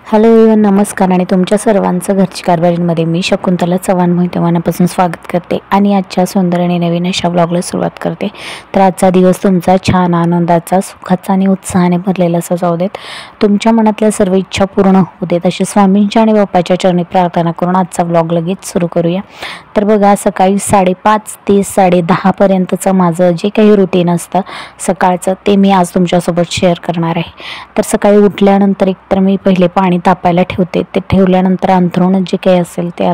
Hello even नमस्कार आणि तुमच्या सर्वांचं घरची कारभारीमध्ये मी शकुंतला चव्हाण मोहिते मनापासून स्वागत करते आणि आजच्या सुंदर आणि नवीन अशा ब्लॉगला सुरुवात करते। तर आजचा दिवस तुमचा छान आनंदाचा सुखाचा आणि उत्साहाने भरलेला असा जाऊ देत। तुमच्या मनातल्या सर्व इच्छा पूर्ण होऊ देत अशी स्वामींच्या आणि बाप्पाच्या चरणी प्रार्थना करून आजचा ब्लॉग लगेच सुरू करूया। तर बघा सकाळी 5:30 ते 10:30 पर्यंतचं माझं जे काही रुटीन असतं सकाळचं ते मी आज तुमच्यासोबत शेअर करणार आहे। तर सकाळी उठल्यानंतर एकतर मी पहिले पाणी तापायला ठेवते, ते ठेवल्यानंतर अंथरुण जे काही असेल ते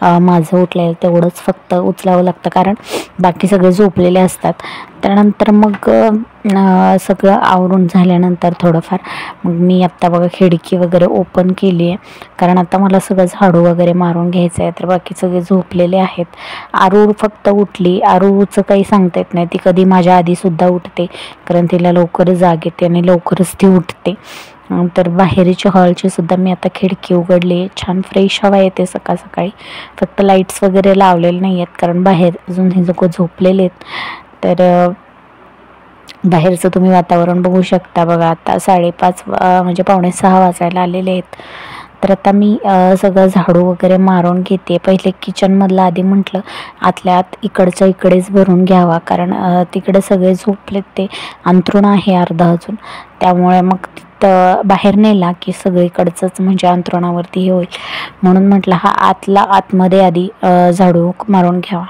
माझं उठलेलं तेवढंच फक्त उचलावं लागतं, कारण बाकी सगळे झोपलेले असतात। त्यानंतर मग सगळं आवरून झाल्यानंतर थोडंफार मग मी आत्ता बघा खिडकी वगैरे ओपन केली आहे, कारण आता मला सगळं झाडू वगैरे मारून घ्यायचं आहे। तर बाकी सगळे झोपलेले आहेत। आरू फक्त उठली, आरूचं काही सांगता येत नाही, ती कधी माझ्या आधीसुद्धा उठते, कारण तिला लवकर जाग येते आणि लवकरच ती उठते। तर बाहेरची हॉलची सुद्धा मी आता खिडकी उघडली, छान फ्रेश हवा येते सकाळ सकाळी। फक्त लाईट्स वगैरे लावलेले नाही आहेत, कारण बाहेर अजून हे लोक झोपलेले आहेत। तर बाहेरचं तुम्ही वातावरण बघू शकता बघा, आता 5:30 म्हणजे 5:45 वाजायला आलेले आहेत। तर आता मी सगळं झाडू वगैरे मारून घेते। पहिले किचनमधलं आधी म्हटलं आतल्या आत इकडच्या इकडेच भरून घ्यावा, कारण तिकडे सगळे झोपलेत, ते अंथरुण आहे अर्धा अजून, त्यामुळे मग तिथं बाहेर नेला की सगळीकडचंच म्हणजे अंथरुणावरती हे होईल, म्हणून म्हटलं हा आतमध्ये आधी झाडू मारून घ्यावा।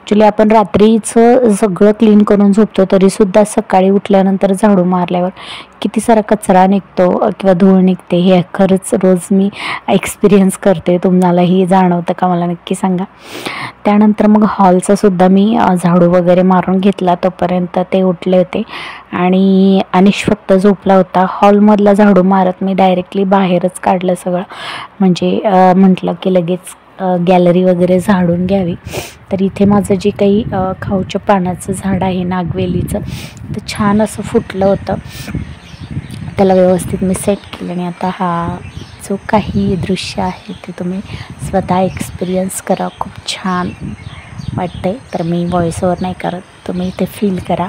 ॲक्च्युली आपण रात्रीचं सगळं क्लीन करून झोपतो, तरीसुद्धा सकाळी उठल्यानंतर झाडू मारल्यावर किती सारा कचरा निघतो किंवा धूळ निघते, हे खरंच रोज मी एक्सपिरियन्स करते। तुम्हालाही जाणवतं का मला नक्की सांगा। त्यानंतर मग हॉलचं सुद्धा मी झाडू वगैरे मारून घेतला, तोपर्यंत ते उठले होते आणि अनिश फक्त झोपला होता। हॉलमधला झाडू मारत मी डायरेक्टली बाहेरच काढलं सगळं, म्हणजे म्हटलं की लगेच गॅलरी वगैरे झाडून घ्यावी। तर इथे माझं जे काही खाऊच्या पानाचं झाड आहे नागवेलीचं, तर छान असं फुटलं होतं, त्याला व्यवस्थित मी सेट केलं आणि आता हा जो काही दृश्य आहे ते तुम्ही स्वतः एक्सपिरियन्स करा, खूप छान वाटतंय। तर मी व्हॉइस ओव्हर नाही करत, तुम्ही ते फील करा।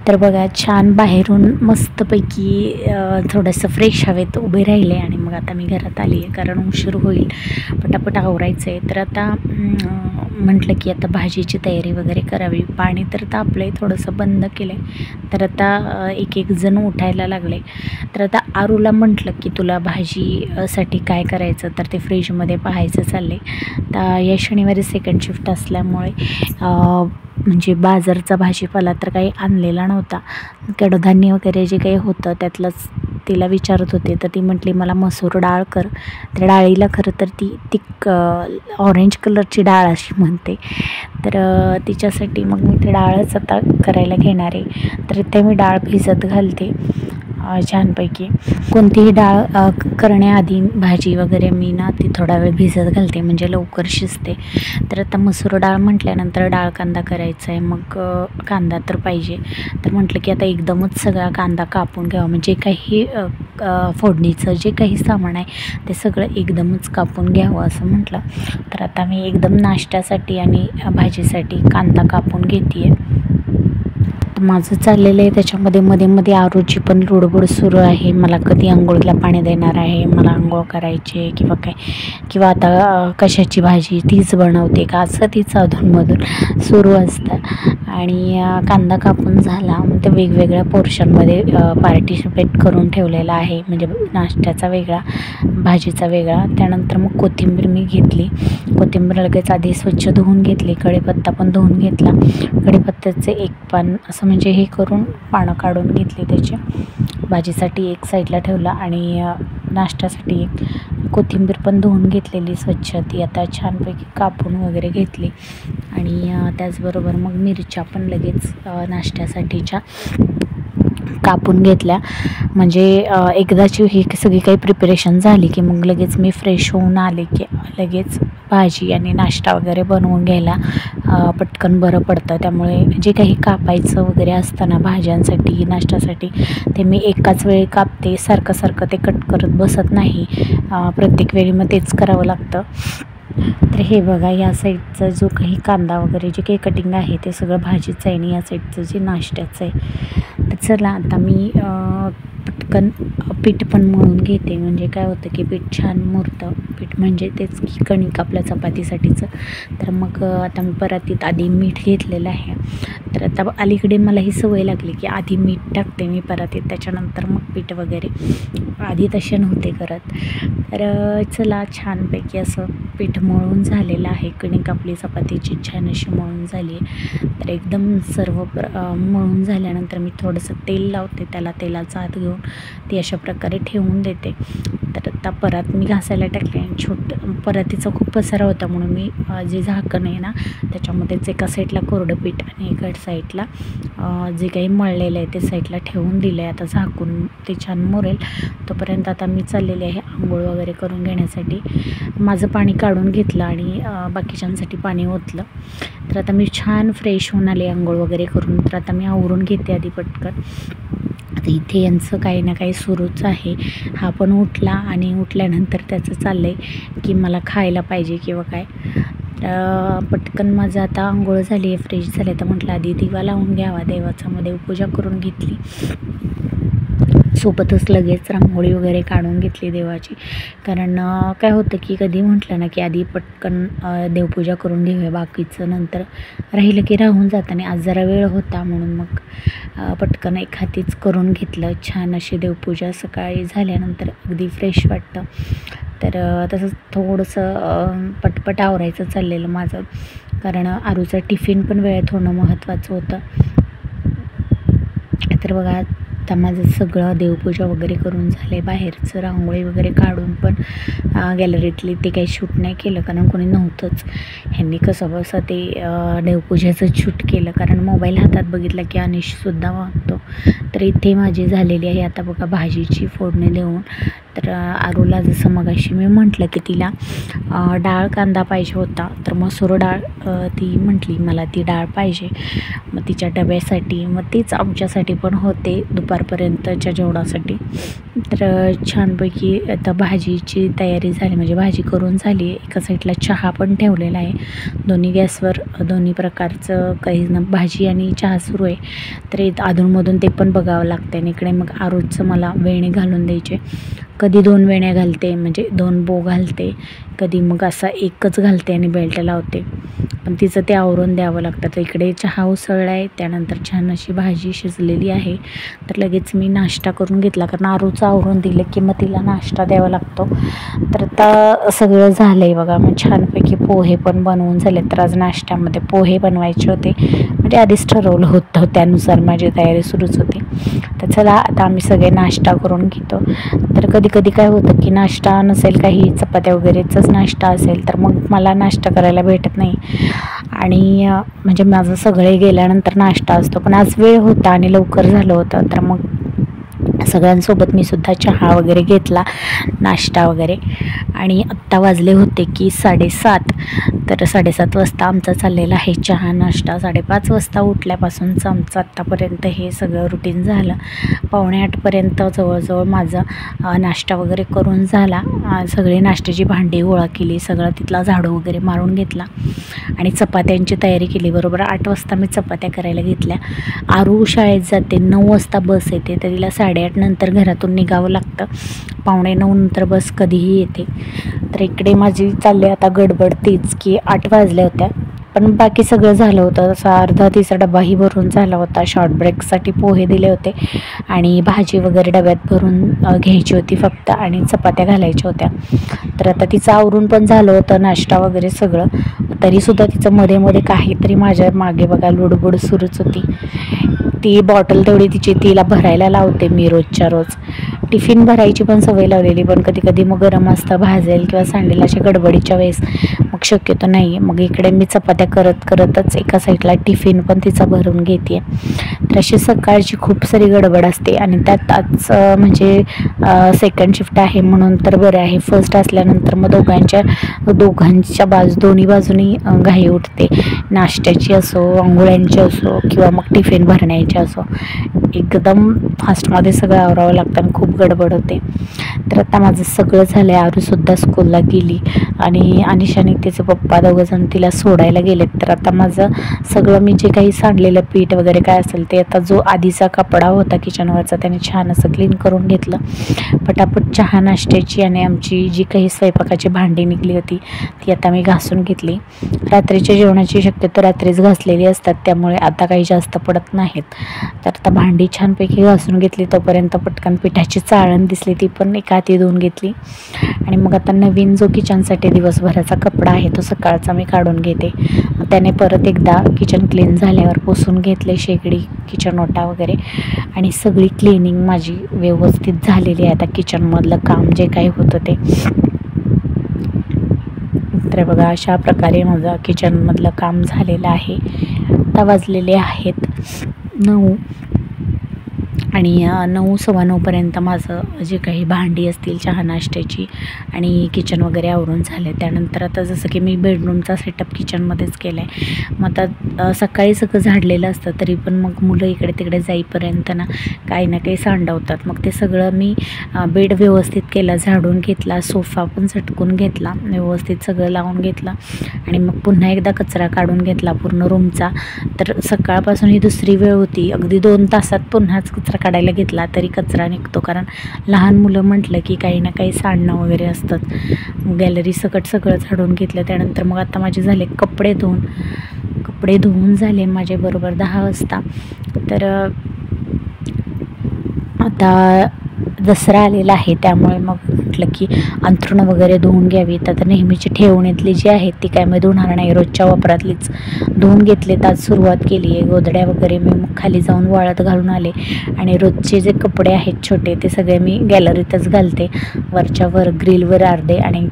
तर बघा छान बाहेरून मस्तपैकी थोडंसं फ्रेश हवेत उभे राहिले आणि मग आता मी घरात आली आहे, कारण उशीर होईल, पटापट आवरायचं आहे। तर आता म्हटलं की आता भाजीची तयारी वगैरे करावी। पाणी तर तापलं आहे, थोडंसं बंद केलं आहे, तर आता एक जण उठायला लागले। तर आता आरूला म्हटलं की तुला भाजीसाठी काय करायचं, तर ते फ्रीजमध्ये पाहायचं चाललं आहे। तर या शनिवारी सेकंड शिफ्ट असल्यामुळे म्हणजे बाजारचा भाजीपाला तर काही आणलेला नव्हता, कडधान्य वगैरे जे काही होतं त्यातलंच तिला विचारत होते। तर ती म्हटली मला मसूर डाळ कर। त्या डाळीला खरं तर ती ऑरेंज कलरची डाळ अशी म्हणते, तर तिच्यासाठी मग मी ती डाळच आता करायला घेणार आहे। तर इथे मी डाळ भिजत घालते छानपैकी। कोणतीही डाळ करण्याआधी भाजी वगैरे मी ना ती थोडा वेळ भिजत घालते, म्हणजे लवकर शिजते। तर आता मसूर डाळ म्हटल्यानंतर डाळ कांदा करायचा आहे, मग कांदा तर पाहिजे। तर म्हटलं की आता एकदमच सगळा कांदा कापून घ्यावा, म्हणजे काही फोडणीचं जे काही सामान आहे ते सगळं एकदमच कापून घ्यावं असं म्हटलं। तर आता मी एकदम नाश्त्यासाठी आणि भाजीसाठी कांदा कापून घेते आहे। माझं चाललेलं आहे त्याच्यामध्ये मध्ये आरूची पण लुडबुड सुरू आहे, मला कधी अंघोळीला पाणी देणार आहे, मला अंघोळ करायचे किंवा काय, किंवा आता कशाची भाजी तीच बनवते का, असं तिचं अधूनमधून सुरू असतं। आणि कांदा कापून झाला, मग ते वेगवेगळ्या पोर्शनमध्ये पार्टिसिपेट करून ठेवलेला आहे, म्हणजे नाश्त्याचा वेगळा, भाजीचा वेगळा। त्यानंतर मग कोथिंबीर मी घेतली, कोथिंबीर लगेच आधी स्वच्छ धुवून घेतली, कढीपत्ता पण धुवून घेतला, कढीपत्त्याचे एक पान असं म्हणजे हे करून पानं काढून घेतली त्याची, भाजीसाठी एक साईडला ठेवला आणि नाश्त्यासाठी एक कोथिंबीर पण धुवून घेतलेली स्वच्छ, ती आता छानपैकी कापून वगैरे घेतली आणि त्याचबरोबर मग मिरच्या पण लगेच नाश्त्यासाठीच्या कापून घेतल्या. म्हणजे एकदाची ही सगळी काही प्रिपरेशन झाली की मग लगेच मी फ्रेश होऊन आले की लगेच भाजी आणि नाश्ता वगैरे बनवून घ्यायला पटकन बरं पडतं. त्यामुळे जे काही कापायचं वगैरे असतं ना भाज्यांसाठी नाश्त्यासाठी ते मी एकाच वेळी कापते. सारखं ते कट करत बसत नाही. प्रत्येक वेळी मग तेच करावं लागतं. तर हे बघा या साईडचा जो काही कांदा वगैरे जे काही कटिंग आहे ते सगळं भाजीचं आहे आणि या साईडचं जे नाश्त्याचं आहे. तर चला आता मी पटकन पीठ पण मळून घेते. म्हणजे काय होतं की पीठ छान मुरतं. पीठ म्हणजे तेच की कणिक आपल्या चपातीसाठीचं. तर मग आता मी परातीत आधी मीठ घेतलेलं आहे. तर आता अलीकडे मला ही सवय लागली की आधी मीठ टाकते मी परातीत, त्याच्यानंतर मग पीठ वगैरे. आधी तसे नव्हते करत. तर चला छानपैकी असं पीठ मळून झालेलं आहे. कणिक आपली चपातीची छान अशी मळून झाली आहे. तर एकदम सर्व मळून झाल्यानंतर मी थोडंसं तेल लावते त्याला. तेलाचा हात घेऊन ती अशा प्रकारे ठेवून देते. तर आता परात मी घासायला टाकले. परातीचा खूप पसारा होता म्हणून मी जे झाकण आहे ना त्याच्यामध्येच एका साईडला कोरडं पीठ आणि एका साईडला जे काही मळलेलं आहे ते साईडला ठेवून दिलं आहे. आता झाकून ते छान मुरेल तोपर्यंत आता मी चाललेले आहे आंघोळ वगैरे करून घेण्यासाठी. माझं पाणी काढून घेतलं आणि बाकीच्यांसाठी पाणी ओतलं. तर आता मी छान फ्रेश होऊन आले आंघोळ वगैरे करून. तर आता मी आवरून घेते आधी पटकन. आता इथे यांचं काही ना काही सुरूच आहे. हा पण उठला आणि उठल्यानंतर त्याचं चाललं आहे की मला खायला पाहिजे किंवा काय. पटकन माझं आता आंघोळ झाली आहे, फ्रेश झाले. तर म्हटलं आधी दिवा लावून घ्यावा देवाचा. मध्ये देवपूजा करून घेतली. सोबतच लगेच रांगोळी वगैरे काढून घेतली देवाची. कारण काय होतं की कधी म्हटलं ना की आधी पटकन देवपूजा करून घेऊया, बाकीचं नंतर राहिलं की राहून जातं. आणि आज जरा वेळ होता म्हणून मग पटकन एक हातीच करून घेतलं. छान अशी देवपूजा सकाळी झाल्यानंतर अगदी फ्रेश वाटतं. तर तसंच थोडंसं पटपट आवरायचं चाललेलं माझं. कारण आरूचा टिफिन पण वेळेत होणं महत्त्वाचं होतं. तर बघा आता माझं सगळं देवपूजा वगैरे करून झालं आहे. बाहेरचं रांगोळी वगैरे काढून पण गॅलरीतली ते काही शूट नाही केलं कारण कोणी नव्हतंच. ह्यांनी कसं बसं ते देवपूजेचं शूट केलं कारण मोबाईल हातात बघितला की अनिशसुद्धा वागतो. तर इथे माझी झालेली आहे आता बघा भाजीची फोडणी देऊन. तर आरूला जसं मगाशी मी म्हटलं की तिला डाळ कांदा पाहिजे होता. तर मसूर डाळ ती म्हटली मला ती डाळ पाहिजे. मग तिच्या डब्यासाठी मग तीच आमच्यासाठी पण होते दुपारपर्यंतच्या जेवणासाठी. तर छानपैकी आता भाजीची तयारी झाली. म्हणजे भाजी करून झाली. एका साईडला चहा पण ठेवलेला आहे. दोन्ही गॅसवर दोन्ही प्रकारचं काही ना भाजी आणि चहा सुरू आहे. तर अधूनमधून ते पण बघावं लागतं. आणि इकडे मग आरूचं मला वेणी घालून द्यायचे. कधी 2 वेण्या घालते म्हणजे 2 बो घालते, कधी मग असा एकच घालते आणि बेल्ट लावते. पण तिचं ते आवरून द्यावं लागतं. तर इकडे चहा उसळला आहे. त्यानंतर छान अशी भाजी शिजलेली आहे. तर लगेच मी नाश्ता करून घेतला कारण आरूचं आवरून दिलं की मग तिला नाश्ता द्यावा लागतो. तर आता सगळं झालं आहे बघा. मग छानपैकी पोहे पण बनवून झाले. तर आज नाश्त्यामध्ये पोहे बनवायचे होते. म्हणजे आधीच ठरवलं होतं, त्यानुसार माझी तयारी सुरूच होती. तर चला आता आम्ही सगळे नाश्ता करून घेतो. तर कधी काय होतं की नाश्ता नसेल, काही चपात्या वगैरेचाच नाश्ता असेल तर मग मला नाश्ता करायला भेटत नाही. आणि म्हणजे माझं सगळे गेल्यानंतर नाश्ता असतो. पण आज वेळ होता आणि लवकर झालं होतं. तर मग सगळ्यांसोबत मी सुद्धा चहा वगैरे घेतला, नाश्ता वगैरे. आणि आत्ता वाजले होते की 7:30. तर 7:30 वाजता आमचा चाललेला आहे चहा नाश्ता. 5:30 वाजता उठल्यापासूनचं आमचं आत्तापर्यंत हे सगळं रुटीन झालं. 7:45पर्यंत जवळजवळ माझा नाश्ता वगैरे करून झाला. सगळी नाश्त्याची भांडी गोळा केली, सगळं तिथला झाडू वगैरे मारून घेतला आणि चपात्यांची तयारी केली. बरोबर 8 वाजता मी चपात्या करायला घेतल्या. आरू शाळेत जाते, 9 वाजता बस येते. तर तिला 8:30 नंतर घरातून निघावं लागतं. 8:45 नंतर बस कधीही येते. तर इकडे माझी चालली आता गडबड तीच की 8 वाजल्या होत्या. पण बाकी सगळं झालं होतं. असा अर्धा तिचा डबाही भरून झाला होता. शॉर्ट ब्रेकसाठी पोहे दिले होते आणि भाजी वगैरे डब्यात भरून घ्यायची होती फक्त आणि चपात्या घालायच्या होत्या. तर आता तिचं आवरून पण झालं होतं, नाश्ता वगैरे सगळं. तरीसुद्धा तिचं मध्ये काहीतरी माझ्या मागे बघा लुडबुड सुरूच होती. ती बॉटल तेवढी तिला भरायला लावते मी रोजच्या रोज. टिफिन भरायची पण सवय लावलेली, पण कधी कधी मग गरम असतं भाजेल किंवा सांडेल अशा गडबडीच्या वेळेस मग शक्यतो नाही. मग इकडे मी चपात्या करतच एका साईडला टिफिन पण तिचा भरून घेते. तर अशी सकाळची खूप सारी गडबड असते आणि त्यात आज म्हणजे सेकंड शिफ्ट आहे म्हणून तर बरं आहे. फर्स्ट असल्यानंतर मग दोघांच्या दोन्ही बाजूनी घाई उठते. नाश्त्याची असो, अंघोळ्यांची असो किंवा मग टिफिन भरण्याची असो, एकदम फास्टमध्ये सगळं आवरावं लागतं आणि खूप गडबड होते. तर आता माझं सगळं झालं आहे. आरूसुद्धा स्कूलला गेली आणि अनिशा आणि तिचे पप्पा दोघंजण तिला सोडायला गेलेत. तर आता माझं सगळं मी जे काही सांडलेलं पीठ वगैरे काय असेल ते आता जो आधीचा कपडा होता किचनवरचा त्याने छान असं क्लीन करून घेतलं. पटापट चहा नाश्त्याची आणि आमची जी काही स्वयंपाकाची भांडी निघली होती ती आता मी घासून घेतली. रात्रीच्या जेवणाची शक्यतो रात्रीच घासलेली असतात, त्यामुळे आता काही जास्त पडत नाहीत. तर आता भांडी छानपैकी घासून घेतली. तोपर्यंत पटकन पिठाची चाळण दिसली, ती पण एका हाती धुवून घेतली. आणि मग आता नवीन जो किचनसाठी दिवसभराचा कपडा आहे तो सकाळचा मी काढून घेते. त्याने परत एकदा किचन क्लीन झाल्यावर पुसून घेतले, शेगडी, किचन ओटा वगैरे, आणि सगळी क्लिनिंग माझी व्यवस्थित झालेली आहे. आता किचनमधलं काम जे काही होतं ते. तर बघा अशा प्रकारे माझं किचनमधलं काम झालेलं आहे. आता वाजलेले आहेत 9 आणि 9, 9:15 माझं जे काही भांडी असतील चहा नाश्त्याची आणि किचन वगैरे आवरून झाले. त्यानंतर आता जसं की मी बेडरूमचा सेटअप किचनमध्येच केला आहे. मग आता सकाळी सगळं झाडलेलं असतं तरी पण मग मुलं इकडे तिकडे जाईपर्यंत ना काही ना काही सांडवतात. मग ते सगळं मी बेड व्यवस्थित केला, झाडून घेतला, सोफा पण झटकून घेतला, व्यवस्थित सगळं लावून घेतलं आणि मग पुन्हा एकदा कचरा काढून घेतला पूर्ण रूमचा. तर सकाळपासून ही दुसरी वेळ होती, अगदी 2 तासात पुन्हाच कचरा काढायला घेतला तरी कचरा निघतो, कारण लहान मुलं म्हटलं की काही ना काही सांडणं वगैरे असतात. गॅलरी सकट सगळं झाडून घेतलं. त्यानंतर मग आता माझे झाले कपडे धुवून झाले माझे बरोबर 10 वाजता. तर आता दसरा आलेला आहे त्यामुळे मग म्हटलं की अंथरुणं वगैरे धुवून घ्यावीत. आता नेहमीची ठेवणीतली जी आहेत ती काय मी धुणार नाही, रोजच्या वापरातलीच धुवून घेतलेत. आज सुरुवात केली आहे. गोधड्या वगैरे मी मग खाली जाऊन वाळत घालून आले आणि रोजचे जे कपडे आहेत छोटे ते सगळे मी गॅलरीतच घालते. वरच्यावर ग्रिलवर अर्धे आणि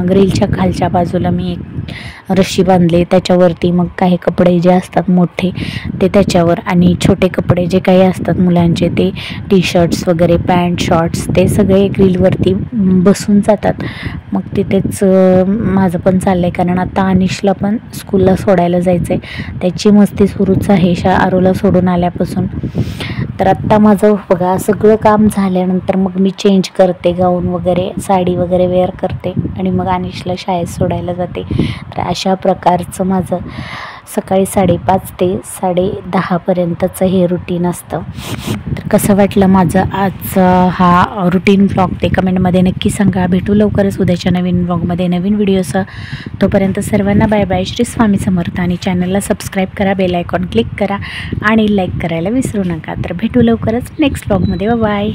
ग्रिलच्या खालच्या बाजूला मी एक रशी बांधले, त्याच्यावरती मग काही कपडे जे असतात मोठे ते त्याच्यावर, आणि छोटे कपडे जे काही असतात मुलांचे ते टी-शर्ट्स वगैरे, पॅन्ट, शॉर्ट्स ते सगळे ग्रिलवरती बसून जातात. मग तिथेच माझं पण चाललं आहे, कारण आता अनिशला पण स्कूलला सोडायला जायचं आहे. त्याची मस्ती सुरूच आहे आरूला सोडून आल्यापासून. तर आत्ता माझं बघा सगळं काम झाल्यानंतर मग मी चेंज करते, गाऊन वगैरे साडी वगैरे वेअर करते आणि मग अनिशला शाळेत सोडायला जाते. तर अशा प्रकारचं माझं सकाळी 5:30 ते 10:30पर्यंतचं हे रुटीन असतं. तर कसं वाटलं माझं आज हा रुटीन ब्लॉग ते कमेंटमध्ये नक्की सांगा. भेटू लवकरच उद्याच्या नवीन ब्लॉगमध्ये नवीन व्हिडिओसह. तोपर्यंत सर्वांना बाय बाय. श्री स्वामी समर्थ. आणि चॅनलला सबस्क्राईब करा, बेल आयकॉन क्लिक करा आणि लाईक करायला विसरू नका. तर भेटू लवकरच नेक्स्ट ब्लॉगमध्ये. बाय.